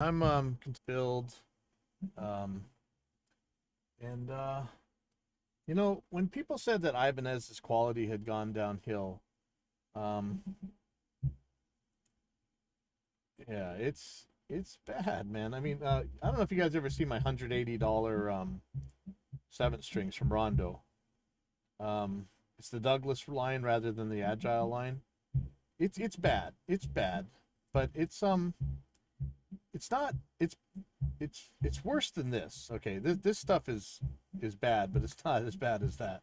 I'm build um and when people said that Ibanez's quality had gone downhill, um yeah, it's bad, man. I mean, I don't know if you guys ever see my $180 seven strings from Rondo. It's the Douglas line rather than the Agile line. It's bad. It's bad. But it's not it's worse than this. Okay, this stuff is bad, but it's not as bad as that.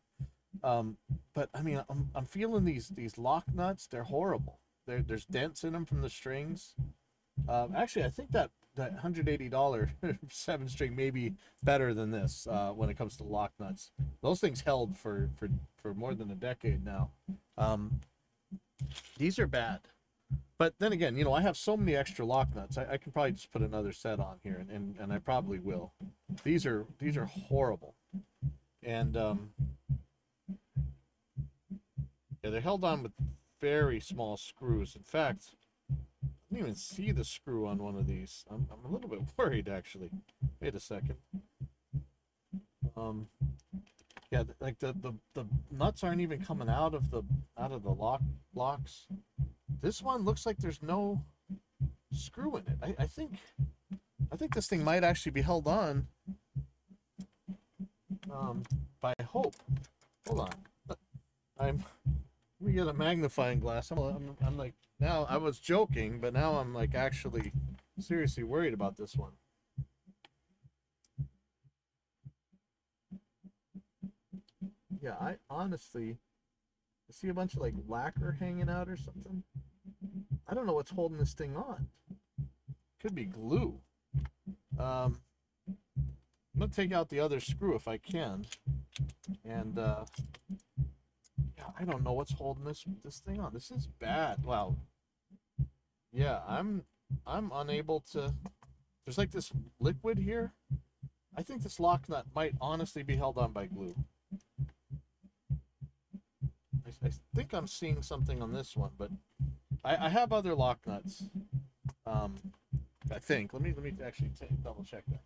Um, but I mean, I'm feeling these lock nuts. They're horrible. There's dents in them from the strings. Actually, I think that $180 seven string may be better than this when it comes to lock nuts. Those things held for more than a decade now. Um, these are bad. But then again, I have so many extra lock nuts. I can probably just put another set on here, and I probably will. These are horrible, and yeah, they're held on with very small screws. In fact, I didn't even see the screw on one of these. I'm a little bit worried actually. Wait a second. Um, yeah, like the nuts aren't even coming out of the locks. This one looks like there's no screw in it. I think this thing might actually be held on by hope. Hold on. I'm Let me get a magnifying glass. I'm like, now I was joking, but now I'm like actually seriously worried about this one. Yeah, I honestly I see a bunch of like lacquer hanging out or something. I don't know what's holding this thing on. Could be glue. Um, I'm gonna take out the other screw if I can, and yeah, I don't know what's holding this thing on. This is bad. Wow. Yeah, I'm unable to. There's like this liquid here. I think this lock nut might honestly be held on by glue. I think I'm seeing something on this one, but I have other lock nuts. Um, I think. Let me actually double check that.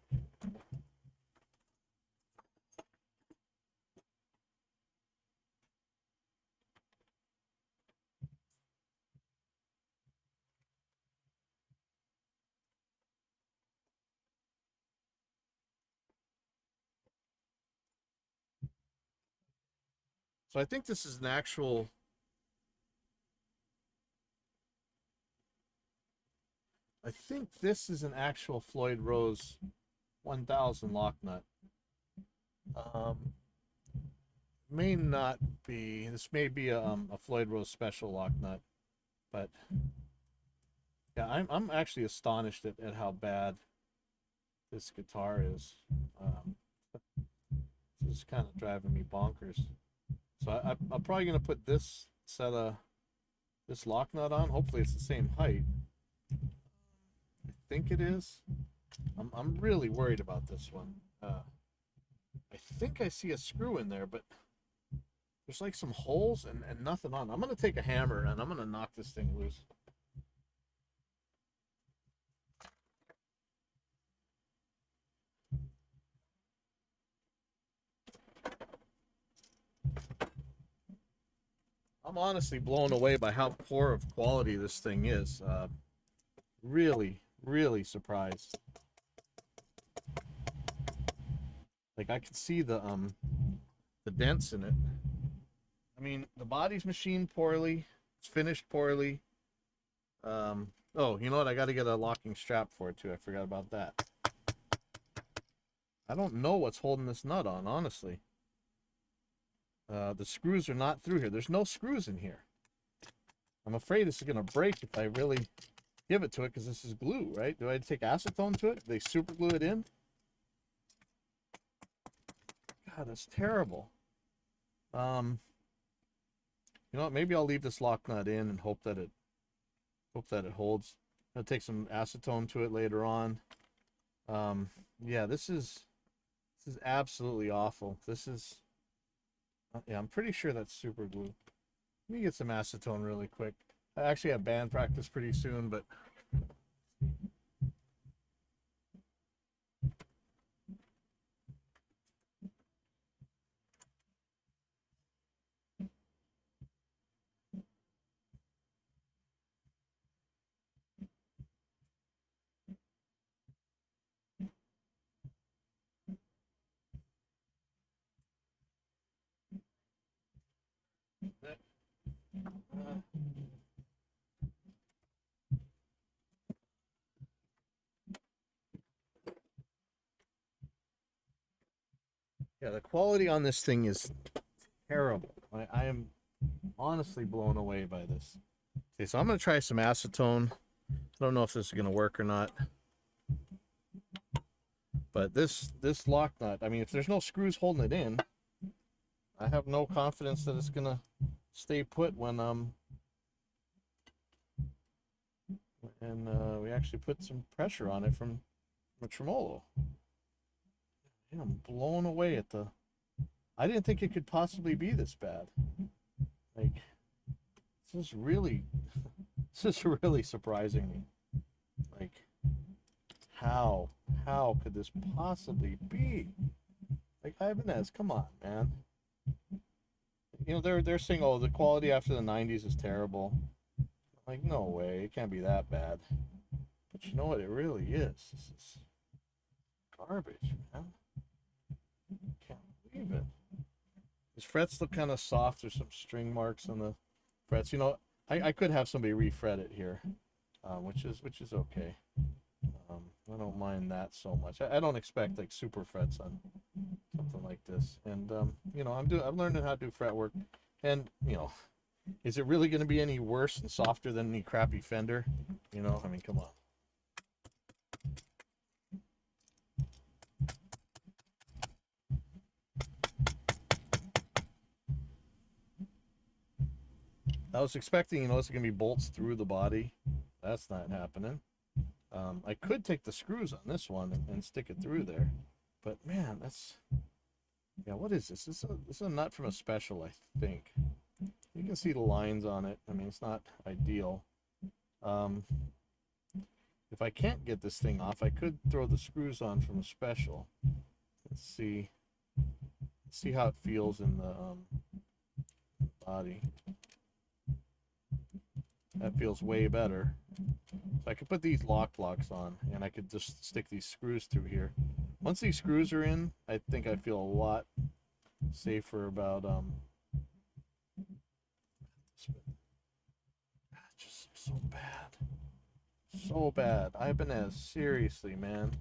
So I think this is an actual. I think this is an actual Floyd Rose 1000 lock nut. Um, may not be. This may be a Floyd Rose special lock nut, but yeah, I'm actually astonished at how bad this guitar is. Um, this is kind of driving me bonkers. So I'm probably gonna put this set of this lock nut on. Hopefully it's the same height. I think it is. I'm really worried about this one. I think I see a screw in there, but there's like some holes and nothing on. I'm gonna take a hammer and I'm gonna knock this thing loose. I'm honestly blown away by how poor of quality this thing is. Really, really surprised. Like I can see the dents in it. I mean, the body's machined poorly. It's finished poorly. Oh, you know what? I got to get a locking strap for it too. I forgot about that. I don't know what's holding this nut on, honestly. The screws are not through here. There's no screws in here. I'm afraid this is gonna break if I really give it to it because this is glue, right? Do I take acetone to it? Do they super glue it in? God, that's terrible. Um, you know what? Maybe I'll leave this lock nut in and hope that it holds. I'll take some acetone to it later on. Yeah, this is absolutely awful. This is yeah, I'm pretty sure that's super glue. Let me get some acetone really quick. I actually have band practice pretty soon, but Yeah, the quality on this thing is terrible. I am honestly blown away by this. Okay, so I'm gonna try some acetone. I don't know if this is gonna work or not, but this lock nut. I mean, if there's no screws holding it in, I have no confidence that it's gonna stay put when we actually put some pressure on it from a tremolo. Yeah, I'm blown away at the. I didn't think it could possibly be this bad. Like, this is really, this is really surprising me. Like, how could this possibly be? Like, Ibanez, come on, man. You know, they're saying, oh, the quality after the '90s is terrible. Like, no way, it can't be that bad. But you know what? It really is. This is garbage, man. Can't believe it. His frets look kind of soft. There's some string marks on the frets. You know, I could have somebody refret it here, which is okay. I don't mind that so much. I don't expect like super frets on something like this. And you know, I'm learning how to do fret work. And you know, is it really going to be any worse and softer than any crappy Fender? You know, I mean, come on. I was expecting, you know, it's going to be bolts through the body. That's not happening. I could take the screws on this one and stick it through there, but man, that's, yeah. What is this? This is a nut from a Special, I think. You can see the lines on it. I mean, it's not ideal. If I can't get this thing off, I could throw the screws on from a Special. Let's see. Let's see how it feels in the body. That feels way better. So I could put these lock blocks on, and I could just stick these screws through here. Once these screws are in, I think I feel a lot safer about just so bad. So bad. Ibanez, seriously, man.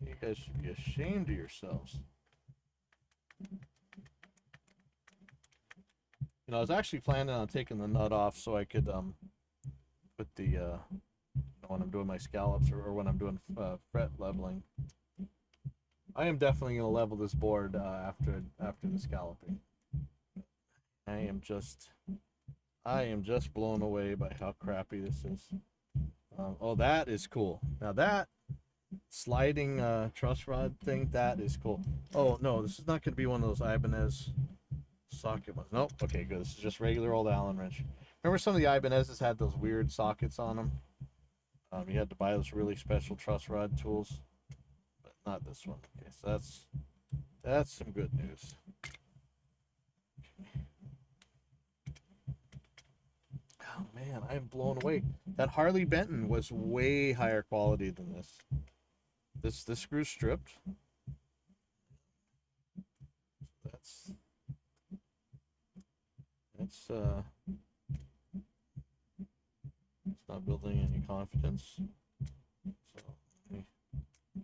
You guys should be ashamed of yourselves. You know, I was actually planning on taking the nut off so I could put the when I'm doing my scallops or when I'm doing fret leveling. I am definitely going to level this board after the scalloping. I am just blown away by how crappy this is. Oh, that is cool. Now that sliding truss rod thing, that is cool. Oh no, this is not going to be one of those Ibanez socket ones. Nope. Okay, good. This is just regular old Allen wrench. Remember some of the Ibanez's had those weird sockets on them? You had to buy those really special truss rod tools, but not this one. Okay, so that's some good news. Oh man, I am blown away. That Harley Benton was way higher quality than this. This screw stripped. That's it's not building any confidence. So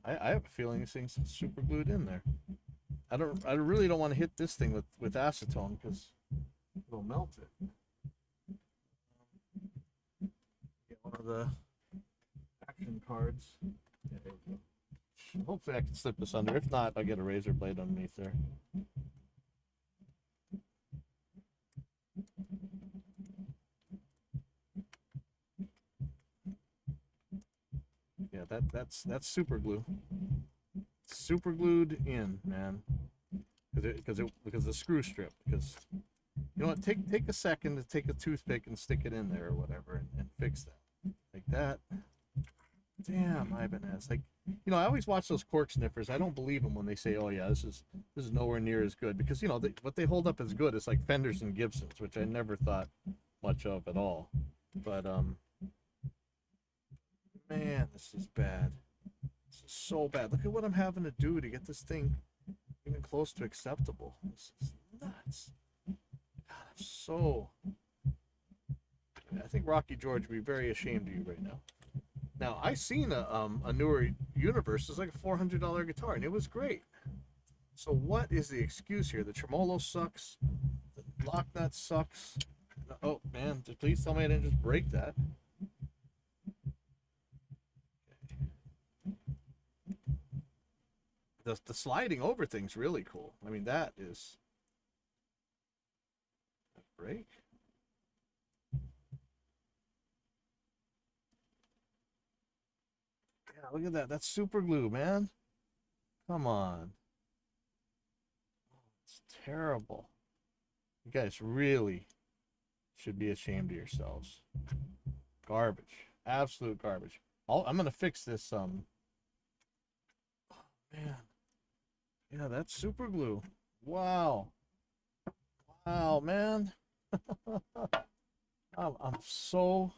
I have a feeling this thing's super glued in there. I really don't want to hit this thing with acetone because it'll melt it. Get one of the action cards. Hopefully I can slip this under. If not, I'll get a razor blade underneath there. Yeah, that's super glue. Super glued in, man. Because the screw strip. Because you know what? Take a second to take a toothpick and stick it in there or whatever and fix that. Like that. Damn, Ibanez. Like, you know, I always watch those cork sniffers. I don't believe them when they say, "Oh yeah, this is nowhere near as good," because you know what they hold up as good is like Fenders and Gibsons, which I never thought much of at all. But man, this is bad. This is so bad. Look at what I'm having to do to get this thing even close to acceptable. This is nuts. God, I'm so. I think Rocky George would be very ashamed of you right now. Now I seen a newer Universe. It's like a $400 guitar, and it was great. So what is the excuse here? The tremolo sucks. The lock nut sucks. Oh man, please tell me I didn't just break that. The sliding over thing's really cool. I mean, that is a break. Yeah, look at that. That's super glue, man. Come on. It's terrible. You guys really should be ashamed of yourselves. Garbage. Absolute garbage. I'm gonna fix this. Man. Yeah, that's super glue. Wow. Wow, man. I'm so.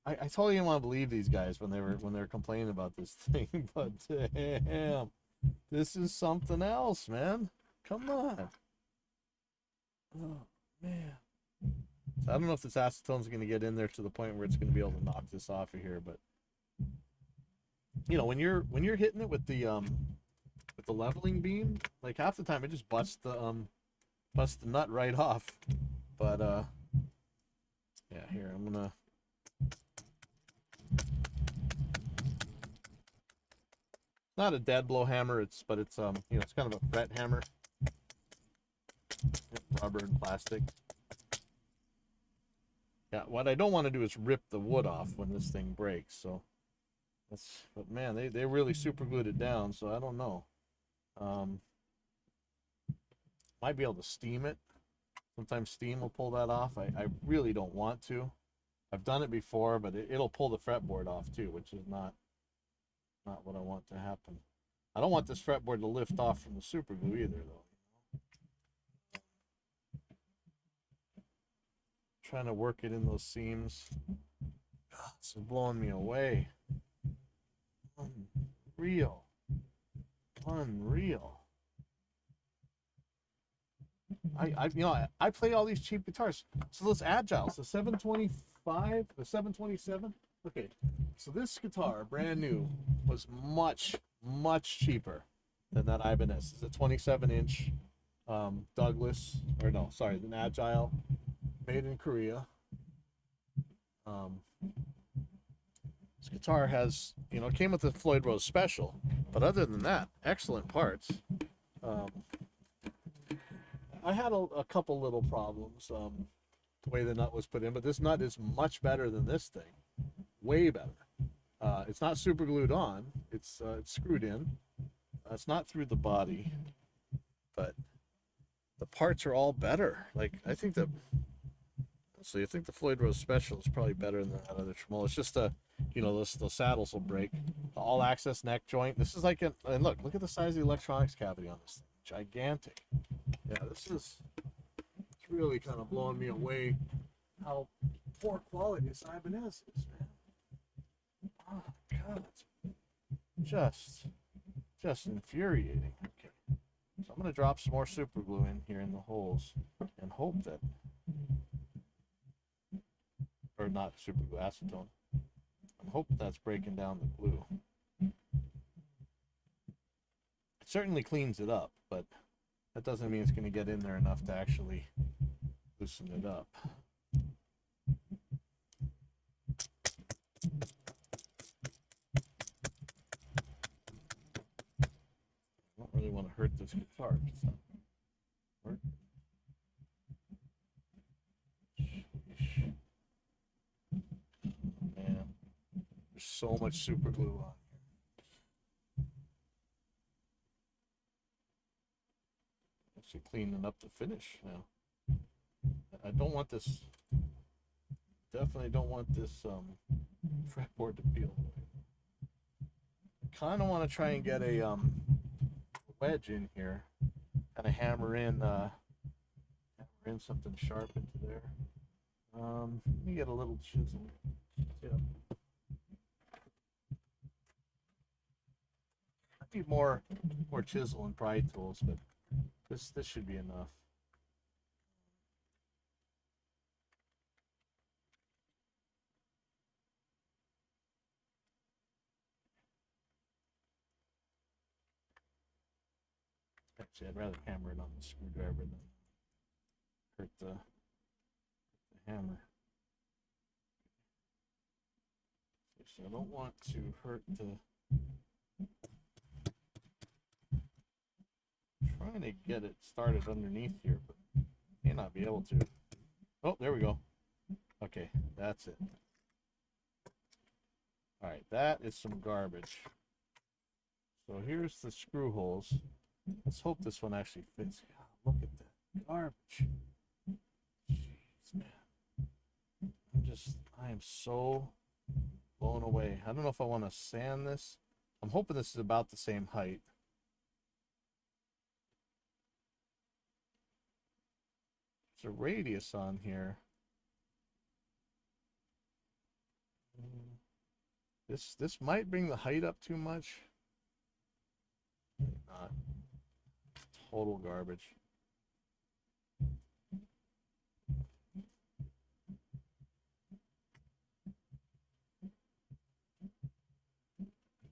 I totally didn't want to believe these guys when they were complaining about this thing, but damn, this is something else, man. Come on. Oh man. So I don't know if this acetone's going to get in there to the point where it's going to be able to knock this off of here, but you know, when you're hitting it with the leveling beam, like half the time it just busts the nut right off. But yeah, here I'm gonna. Not a dead blow hammer, but it's you know, it's kind of a fret hammer, rubber and plastic. Yeah, what I don't want to do is rip the wood off when this thing breaks. So but man, they really super glued it down. So I don't know. Um, might be able to steam it. Sometimes steam will pull that off. I really don't want to. I've done it before, but it'll pull the fretboard off too, which is not what I want to happen. I don't want this fretboard to lift off from the super glue either, though. Trying to work it in those seams. God, this is blowing me away. Unreal. Unreal. I play all these cheap guitars. So those Agiles, the 725, the 727. Okay, so this guitar, brand new, was much, much cheaper than that Ibanez. It's a 27-inch Douglas, or no, sorry, an Agile, made in Korea. This guitar has, you know, it came with the Floyd Rose Special, but other than that, excellent parts. Um, I had a couple little problems the way the nut was put in, but this nut is much better than this thing, way better. It's not super glued on; it's screwed in. It's not through the body, but the parts are all better. Like I think the Floyd Rose Special is probably better than that other tremolo. It's just you know, the saddles will break. The all access neck joint. This is like and look at the size of the electronics cavity on this thing. Gigantic. Yeah, it's really kind of blowing me away how poor quality this Ibanez is, man. Oh God, it's just infuriating. Okay, so I'm gonna drop some more super glue in here in the holes and hope that, or not super glue, acetone. I'm hoping that's breaking down the glue. It certainly cleans it up, but that doesn't mean it's going to get in there enough to actually loosen it up. I don't really want to hurt this guitar. It's not working. Man, there's so much super glue on here. Actually cleaning up the finish now. I don't want this, definitely don't want this fretboard to peel away. Kind of want to try and get a wedge in here, kind of hammer in something sharp into there. Let me get a little chisel. Yeah. I need more chisel and pry tools, but this should be enough. Actually, I'd rather hammer it on the screwdriver than hurt the hammer. So I don't want to hurt the... Trying to get it started underneath here, but may not be able to. Oh, there we go. Okay, that's it. All right, that is some garbage. So here's the screw holes. Let's hope this one actually fits. God, look at that garbage. Jeez, man. I am so blown away. I don't know if I want to sand this. I'm hoping this is about the same height. There's a radius on here. This might bring the height up too much. Not. Total garbage.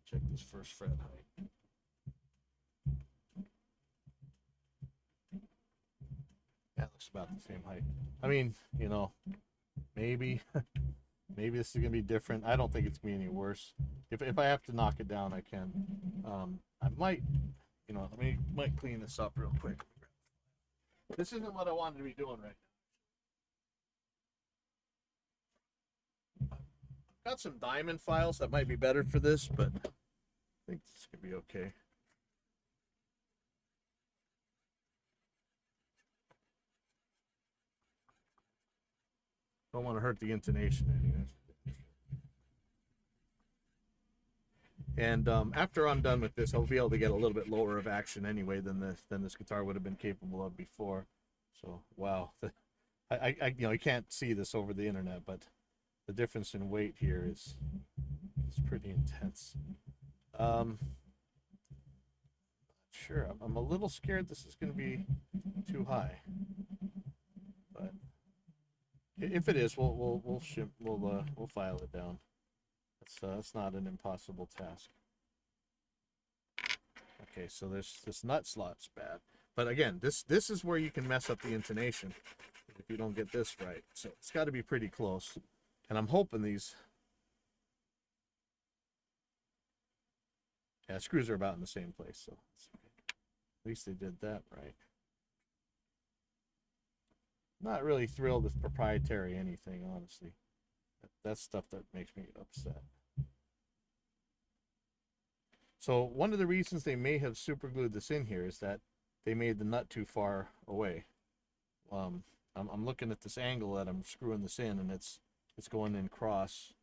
Check this first fret height. Yeah, it looks about the same height. I mean, you know, maybe maybe this is gonna be different. I don't think it's gonna be any worse. If I have to knock it down, I can. I might, you know, might clean this up real quick. This isn't what I wanted to be doing right now. I've got some diamond files that might be better for this, but I think this could be okay. Don't want to hurt the intonation anyways. And after I'm done with this, I'll be able to get a little bit lower of action anyway than this guitar would have been capable of before. So wow, I you know, you can't see this over the internet, but the difference in weight here is pretty intense. Sure, I'm a little scared this is going to be too high, but if it is, we'll file it down. That's not an impossible task. Okay, so this nut slot's bad, but again, this is where you can mess up the intonation if you don't get this right. So it's got to be pretty close, and I'm hoping these. Yeah, screws are about in the same place, so at least they did that right. Not really thrilled with proprietary anything, honestly. That's stuff that makes me upset. So one of the reasons they may have super glued this in here is that they made the nut too far away. I'm looking at this angle that I'm screwing this in, and it's going in cross.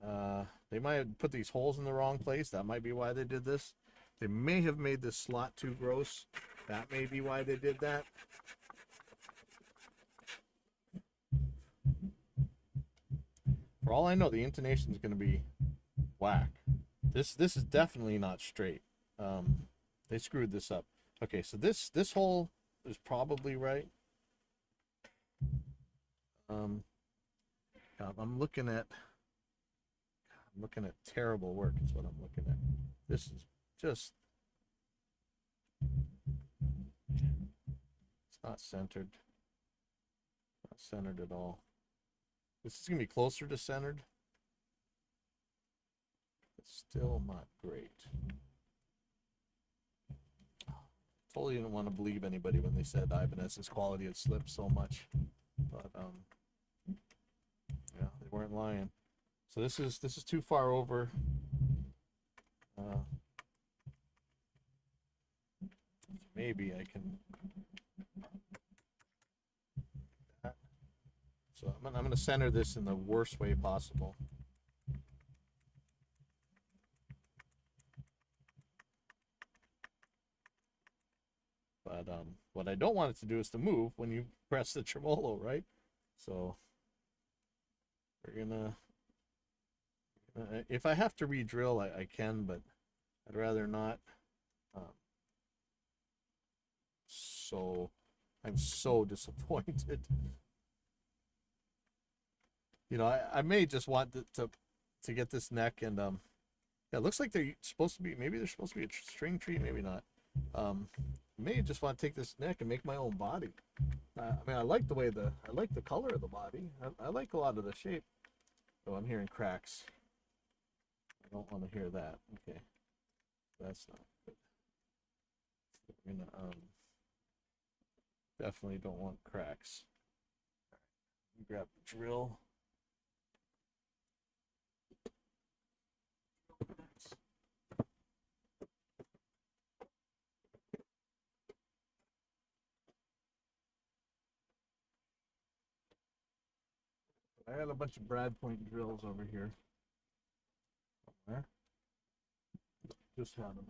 They might have put these holes in the wrong place. That might be why they did this. They may have made this slot too gross. That may be why they did that. For all I know, the intonation is going to be whack. This is definitely not straight. They screwed this up. Okay, so this hole is probably right. I'm looking at terrible work is what I'm looking at. This is just, it's not centered. Not centered at all. This is gonna be closer to centered. It's still not great. Totally didn't want to believe anybody when they said Ibanez's quality had slipped so much, but yeah, they weren't lying. So this is too far over. Maybe I can. So I'm going to center this in the worst way possible. But what I don't want it to do is to move when you press the tremolo, right? So we're gonna, if I have to re-drill, I can, but I'd rather not. So I'm so disappointed. You know, I may just want to get this neck, and yeah, it looks like they're supposed to be, maybe they're supposed to be a string tree, maybe not. may just want to take this neck and make my own body. I mean, I like the color of the body. I like a lot of the shape. Oh, I'm hearing cracks. I don't want to hear that. Okay, that's not good. We're gonna definitely don't want cracks. Grab the drill. I had a bunch of Brad Point drills over here. Somewhere. Just had them.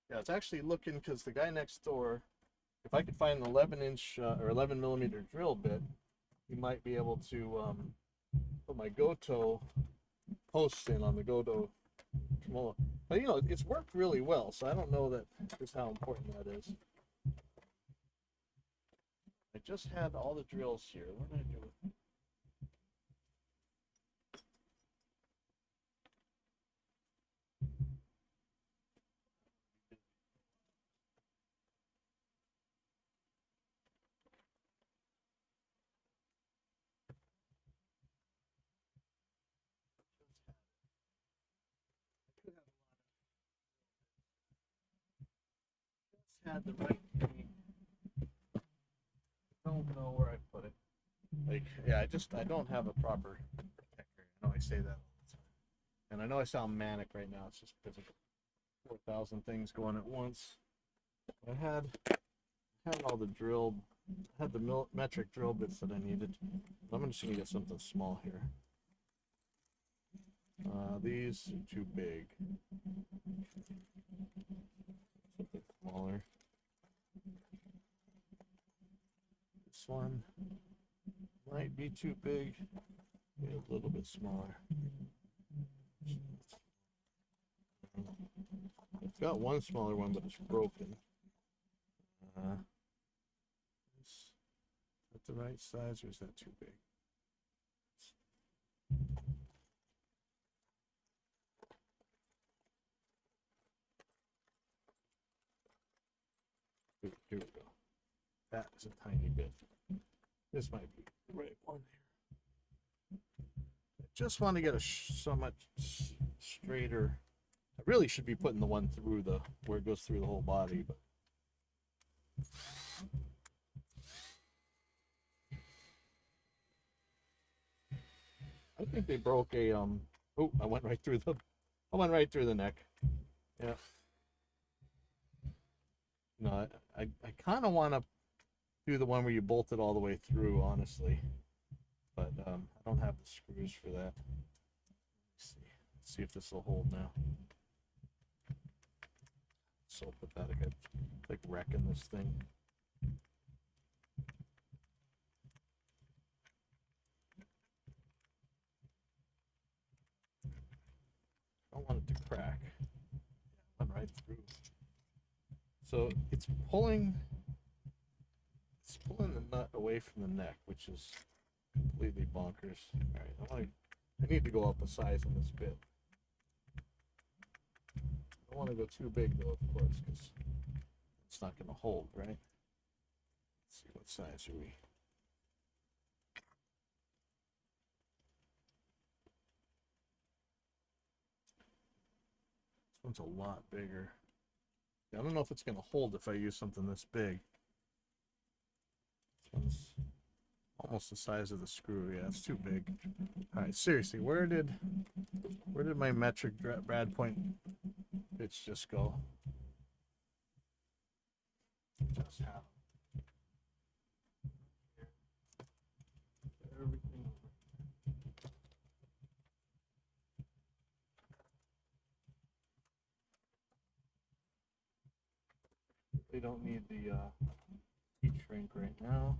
Yeah, it's actually looking because the guy next door, if I could find an 11-inch or 11 millimeter drill bit, he might be able to put my Goto posts in on the Goto tremolo. But you know, it's worked really well, so I don't know that just how important that is. I just had all the drills here. What did I do with them? Had the right thing. Don't know where I put it. Like, yeah, I don't have a proper protector. I know I say that all the time, and I know I sound manic right now. It's just because of 4,000 things going at once. I had all the drill, had the metric drill bits that I needed. I'm just gonna get something small here. These are too big. Something smaller. This one might be too big. Maybe a little bit smaller. I've got one smaller one, but it's broken. Is that the right size, or is that too big? Here we go. That is a tiny bit. This might be the right one here. I just want to get a so much straighter. I really should be putting the one through the where it goes through the whole body, but I think they broke a oh, I went right through the neck. Yeah. No, I kind of want to do the one where you bolt it all the way through, honestly, but I don't have the screws for that. Let's see if this will hold now. So pathetic. I'm like wrecking this thing. I don't want it to crack. Went right through. So it's pulling the nut away from the neck, which is completely bonkers. All right, I need to go up a size in this bit. I don't want to go too big though, of course, because it's not going to hold, right? Let's see, what size are we? This one's a lot bigger. I don't know if it's going to hold if I use something this big. This one's almost the size of the screw. Yeah, it's too big. All right, seriously, where did my metric Brad Point bits just go? Just have everything. They don't need the heat shrink right now.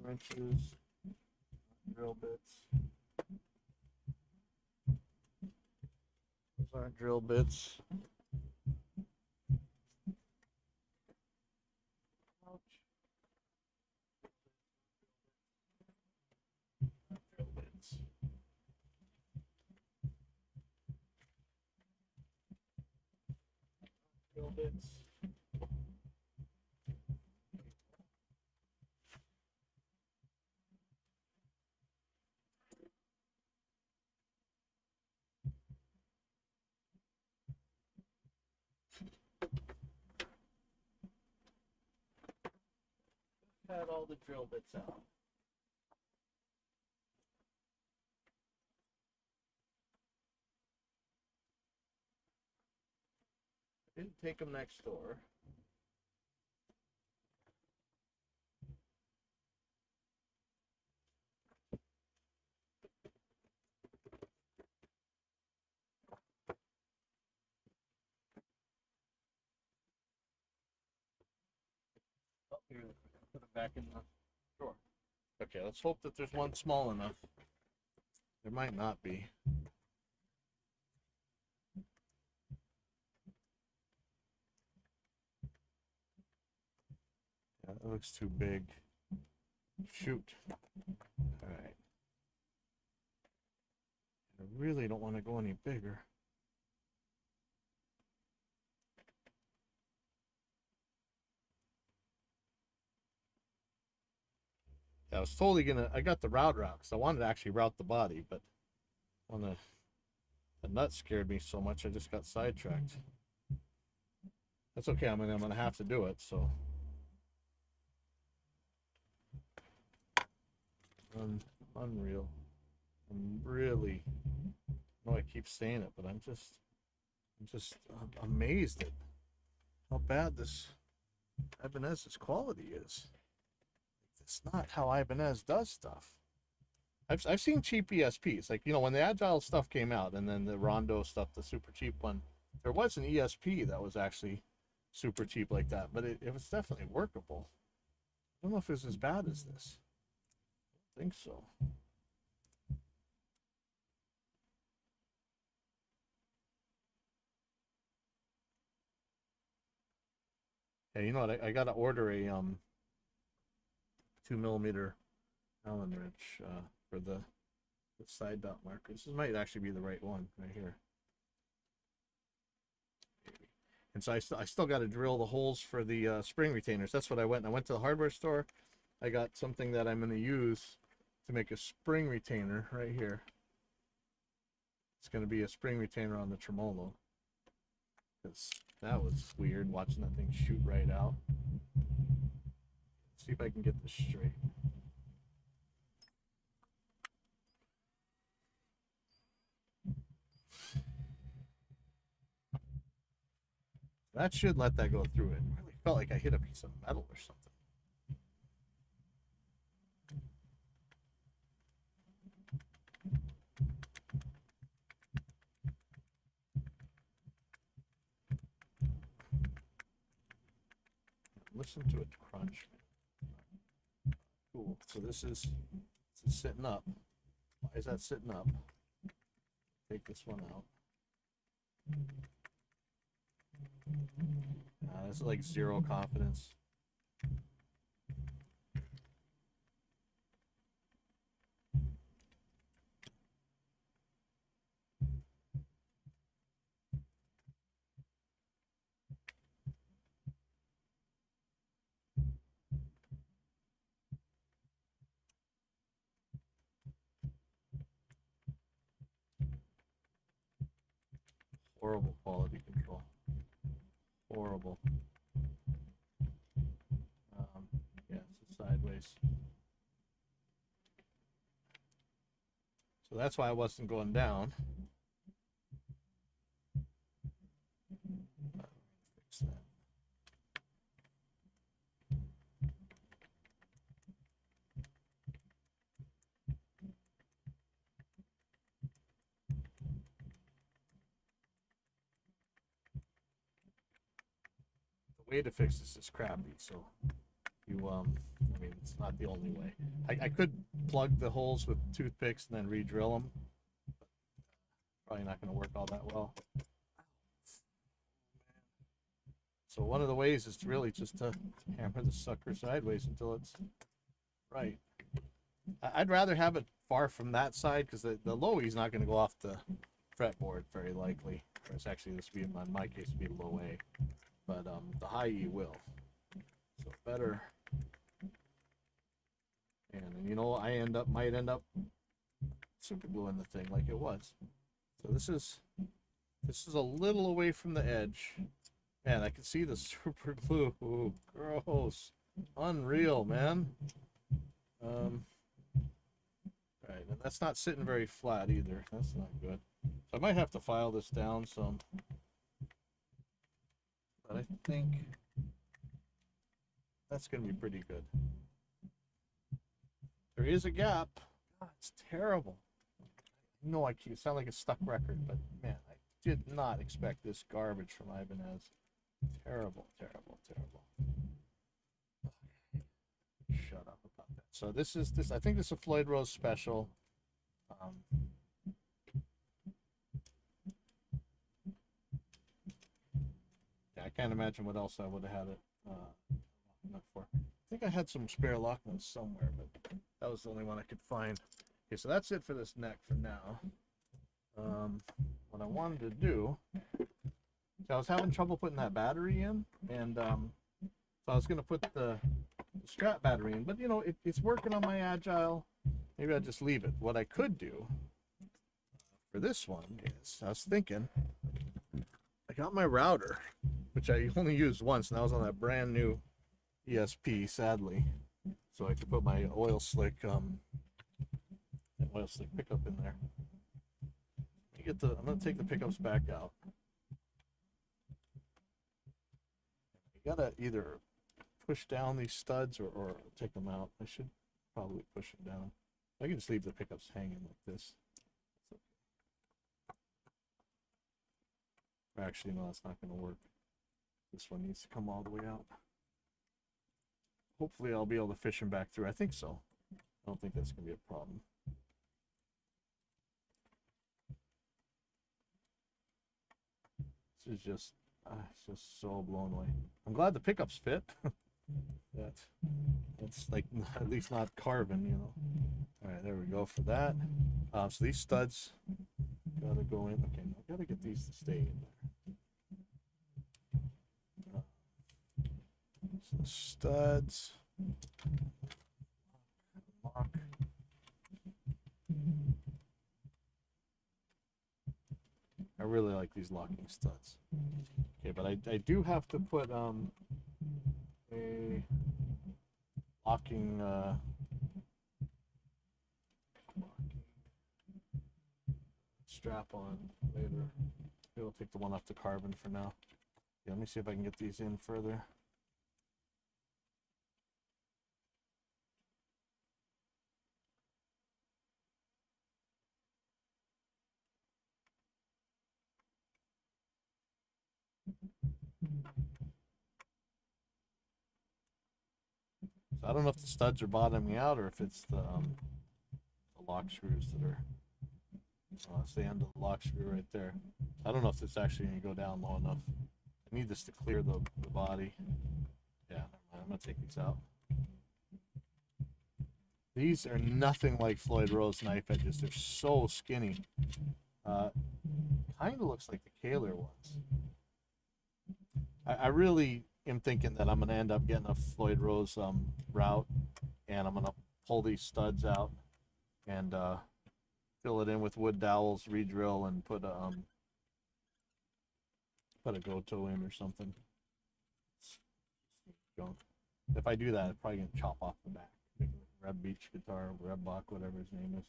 Wrenches, drill bits. Those aren't drill bits. drill bits. Had all the drill bits out. Didn't take them next door. Oh, here, put it back in the drawer. Okay, let's hope that there's one small enough. There might not be. Yeah, that looks too big. Shoot. All right. I really don't want to go any bigger. I was totally gonna. I got the route because I wanted to actually route the body, but on the nut scared me so much I just got sidetracked. That's okay. I'm gonna have to do it. So. Unreal. I'm really. I know I keep saying it, but I'm just amazed at how bad this Ibanez's quality is. It's not how Ibanez does stuff. I've seen cheap ESPs, like, you know, when the Agile stuff came out, and then the Rondo stuff, the super cheap one. There was an ESP that was actually super cheap like that, but it was definitely workable. I don't know if it's as bad as this. I think so. Hey, you know what? I gotta order a 2mm Allen wrench for the side dot markers. This might actually be the right one right here. And so I still got to drill the holes for the spring retainers. That's what I went to the hardware store. I got something that I'm going to use to make a spring retainer right here. It's going to be a spring retainer on the tremolo. Because that was weird watching that thing shoot right out. Let's see if I can get this straight. That should let that go through it. Really felt like I hit a piece of metal or something. Listen to it crunch. Cool. So this is sitting up. Why is that sitting up? Take this one out. This is like zero confidence. Horrible quality control. Horrible. Yeah, it's sideways. So that's why I wasn't going down. Fix that. The way to fix this is crappy, so you I mean, it's not the only way. I could plug the holes with toothpicks and then re-drill them. Probably not going to work all that well. So one of the ways is to really just to hammer the sucker sideways until it's right. I'd rather have it far from that side because the low-E's not going to go off the fretboard very likely. Whereas actually this would be, in my case, would be low A. but the high E will. So better. And you know, might end up super gluing the thing like it was. So this is a little away from the edge. Man, I can see the super glue. Ooh, gross. Unreal, man. Right, and that's not sitting very flat either. That's not good. So I might have to file this down some. But I think that's going to be pretty good. There is a gap. God, it's terrible. No, I can't sound like a stuck record, but man, I did not expect this garbage from Ibanez. Terrible, terrible, terrible. Shut up about that. So this. I think this is a Floyd Rose special. Yeah, I can't imagine what else I would have had it for. I think I had some spare lock nuts somewhere, but that was the only one I could find. Okay, so that's it for this neck for now. What I wanted to do, so I was having trouble putting that battery in, and so I was going to put the strap battery in, but you know, it's working on my Agile. Maybe I'll just leave it. What I could do for this one is, I was thinking, I got my router, which I only used once, and that was on that brand new ESP, sadly. So I could put my oil slick pickup in there. I'm gonna take the pickups back out. You gotta either push down these studs or take them out. I should probably push them down. I can just leave the pickups hanging like this. Actually, no, that's not gonna work. This one needs to come all the way out. Hopefully I'll be able to fish them back through. I think so. I don't think that's gonna be a problem. This is just, it's just so blown away. I'm glad the pickups fit. That's like at least not carbon, you know. All right, there we go for that. So these studs gotta go in. Okay, I gotta get these to stay in there. So studs. Lock. I really like these locking studs. Okay, but I do have to put a locking strap on later. Maybe I'll take the one off the carbon for now. Yeah, let me see if I can get these in further. So I don't know if the studs are bottoming out or if it's the lock screws that are. It's the end of the lock screw right there. I don't know if it's actually going to go down low enough. I need this to clear the body. Yeah, I'm going to take these out. These are nothing like Floyd Rose knife edges. They're so skinny. Kind of looks like the Kaler ones. I really am thinking that I'm going to end up getting a Floyd Rose route, and I'm going to pull these studs out and fill it in with wood dowels, re-drill, and put a go-to in or something. If I do that, I'm probably gonna chop off the back. Reb Beach guitar, Reb Bach, whatever his name is.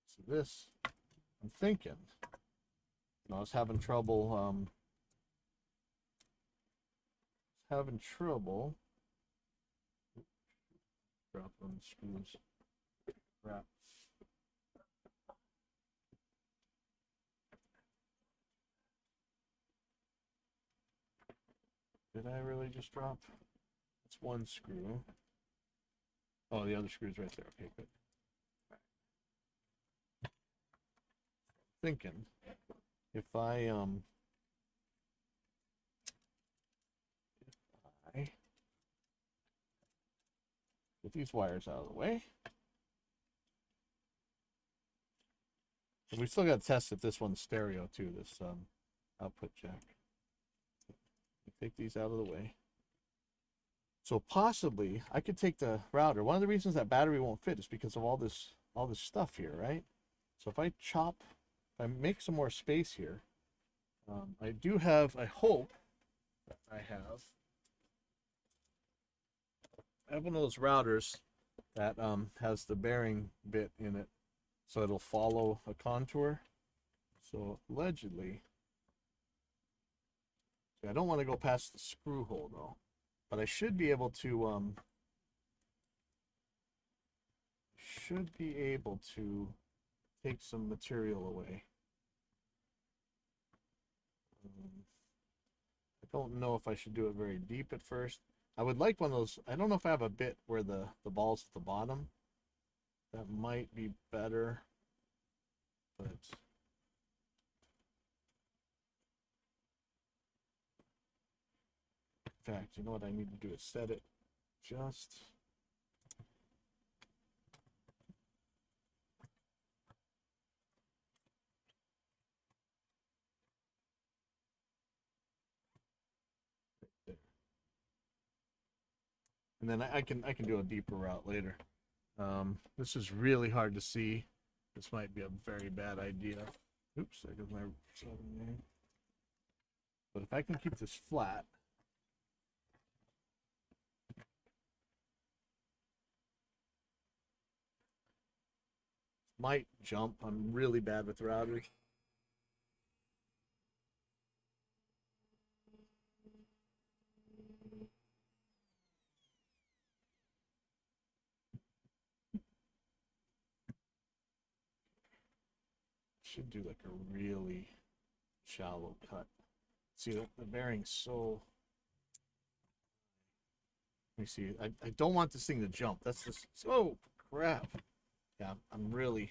So this, I'm thinking. I was having trouble. Drop on the screws. Crap. Did I really just drop? That's one screw. Oh, the other screw's right there. Okay, good. Right. Thinking if I get these wires out of the way. And we still got to test if this one's stereo too, this output jack. take these out of the way. So possibly I could take the router. One of the reasons that battery won't fit is because of all this stuff here, right? So if I make some more space here, I do have, I hope that I have one of those routers that has the bearing bit in it, so it'll follow a contour. So allegedly, I don't want to go past the screw hole though, but I should be able to take some material away. I don't know if I should do it very deep at first. I would like one of those. I don't know if I have a bit where the ball's at the bottom. That might be better, but in fact, you know what I need to do is set it just there. And then I can do a deeper route later. This is really hard to see. This might be a very bad idea. Oops, there goes my 7A. But if I can keep this flat, might jump. I'm really bad with routers. Should do like a really shallow cut. See, the bearing's so. Let me see. I don't want this thing to jump. That's just. Oh, crap. Yeah, I'm really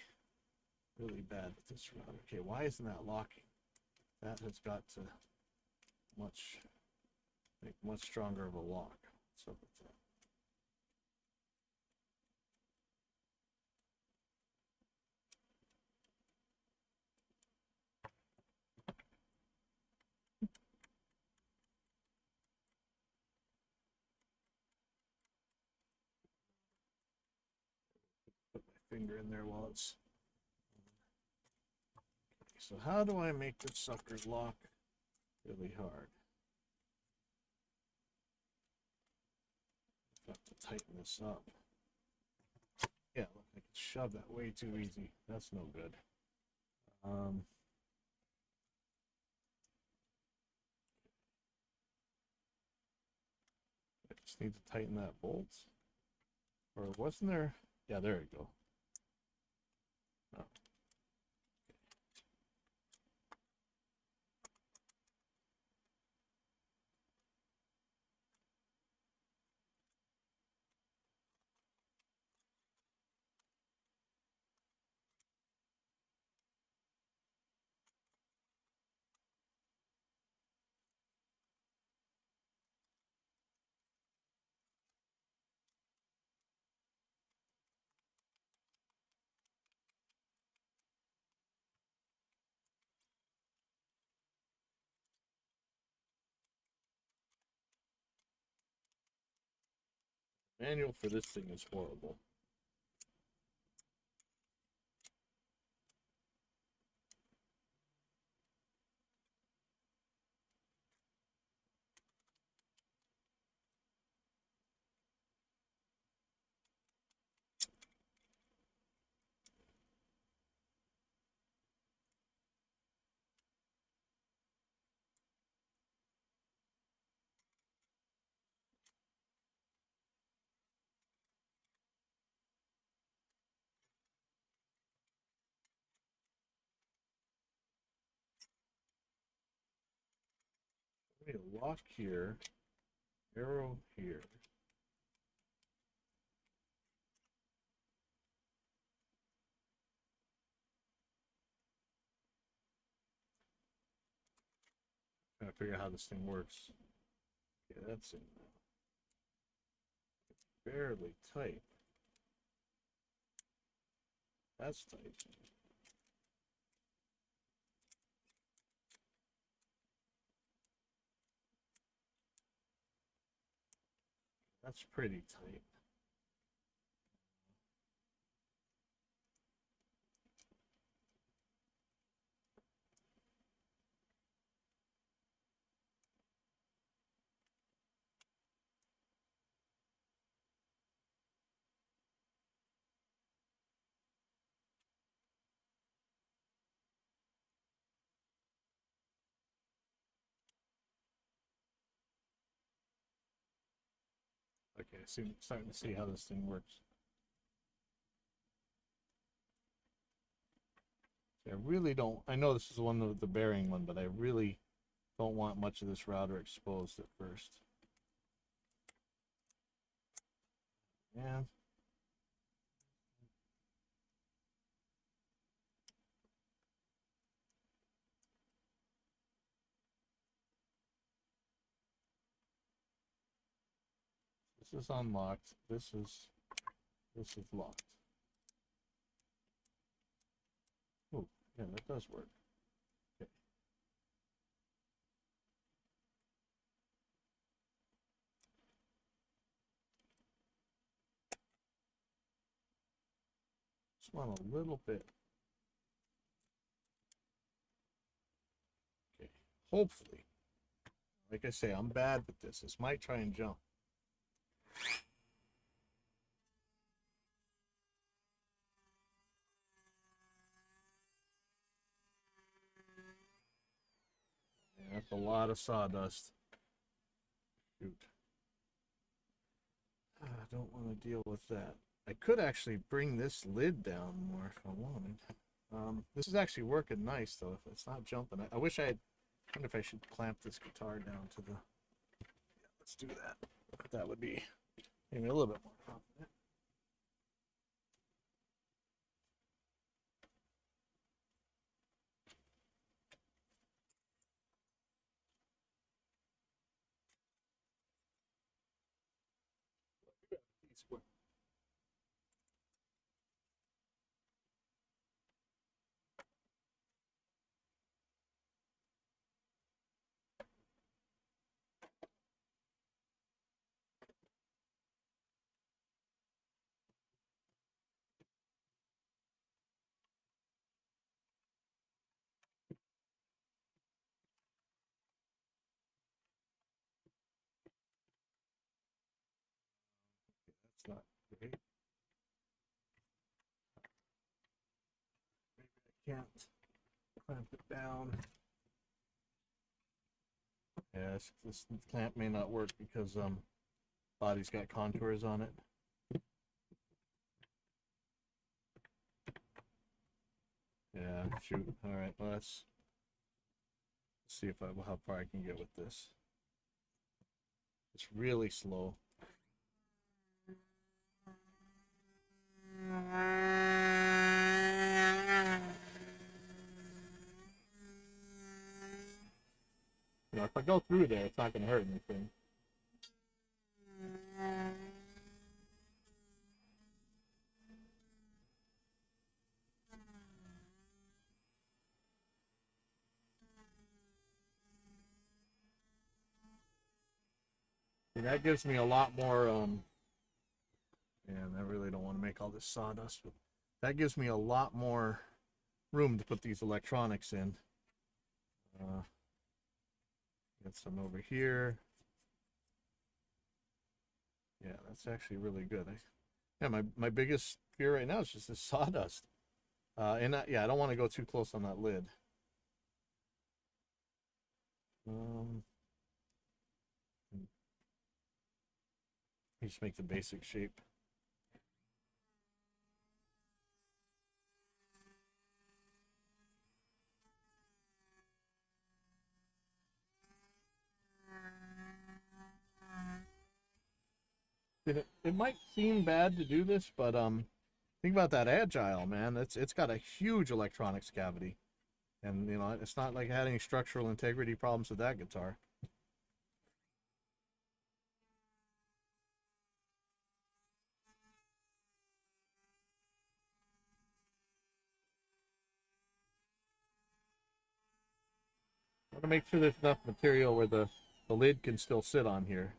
bad with this router. Okay, why isn't that locking? That has got to make much stronger of a lock. What's up with that? Put my finger in there while it's. Okay, so how do I make this sucker lock really hard? I have to tighten this up. Yeah, look, I can shove that way too easy. That's no good. I just need to tighten that bolt. Or wasn't there? Yeah, there we go. Oh. Manual for this thing is horrible. Okay, lock here, arrow here. Trying to figure out how this thing works. Okay, that's in now. It's barely tight. That's tight. That's pretty tight. Okay, starting to see how this thing works. I really don't. I know this is one of the bearing one, but I really don't want much of this router exposed at first. Yeah. This is unlocked. This is locked. Oh, yeah, that does work. Okay. Just want a little bit. Okay. Hopefully. Like I say, I'm bad with this. This might try and jump. Yeah, that's a lot of sawdust. Shoot. I don't want to deal with that. I could actually bring this lid down more if I wanted. This is actually working nice though. If it's not jumping, I wish I wonder if I should clamp this guitar down to the. Yeah, let's do that. That would be maybe a little bit more confident. That's not great. Maybe I can't clamp it down. Yeah, this clamp may not work because body's got contours on it. Yeah, shoot. All right, well, let's see if how far I can get with this. It's really slow. You know, if I go through there, it's not going to hurt anything. And that gives me a lot more, and I really don't want to make all this sawdust, but that gives me a lot more room to put these electronics in. Get some over here. Yeah, that's actually really good. Yeah, my biggest fear right now is just this sawdust. Yeah, I don't want to go too close on that lid. Um, just make the basic shape. It might seem bad to do this, but think about that Agile, man. It's got a huge electronics cavity, and you know it's not like it had any structural integrity problems with that guitar. I want to make sure there's enough material where the lid can still sit on here.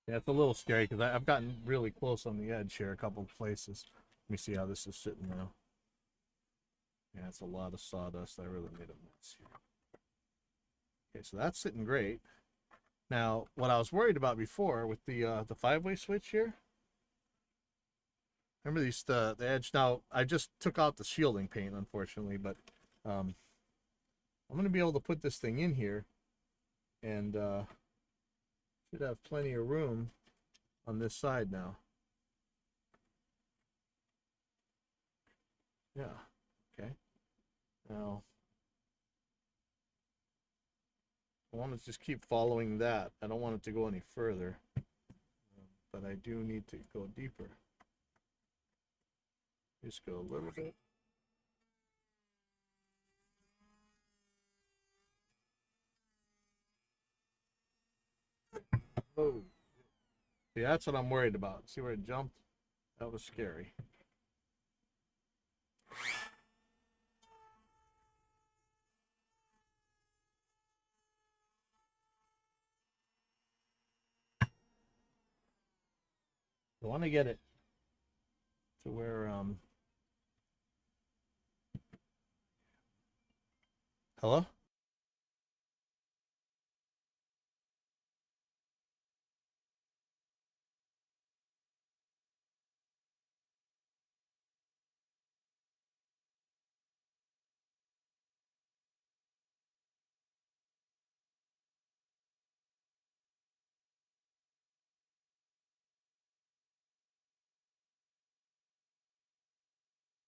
Yeah, it's a little scary because I've gotten really close on the edge here a couple of places. Let me see how this is sitting now. Yeah, it's a lot of sawdust. I really made a mess here. Okay, so that's sitting great. Now, what I was worried about before with the five-way switch here, remember the edge. Now, I just took out the shielding paint, unfortunately, but I'm gonna be able to put this thing in here, and should have plenty of room on this side now. Yeah. Okay. Now, I want to just keep following that. I don't want it to go any further, but I do need to go deeper. Just go a little bit. Oh, see, that's what I'm worried about. See where it jumped? That was scary. I want to get it to where hello?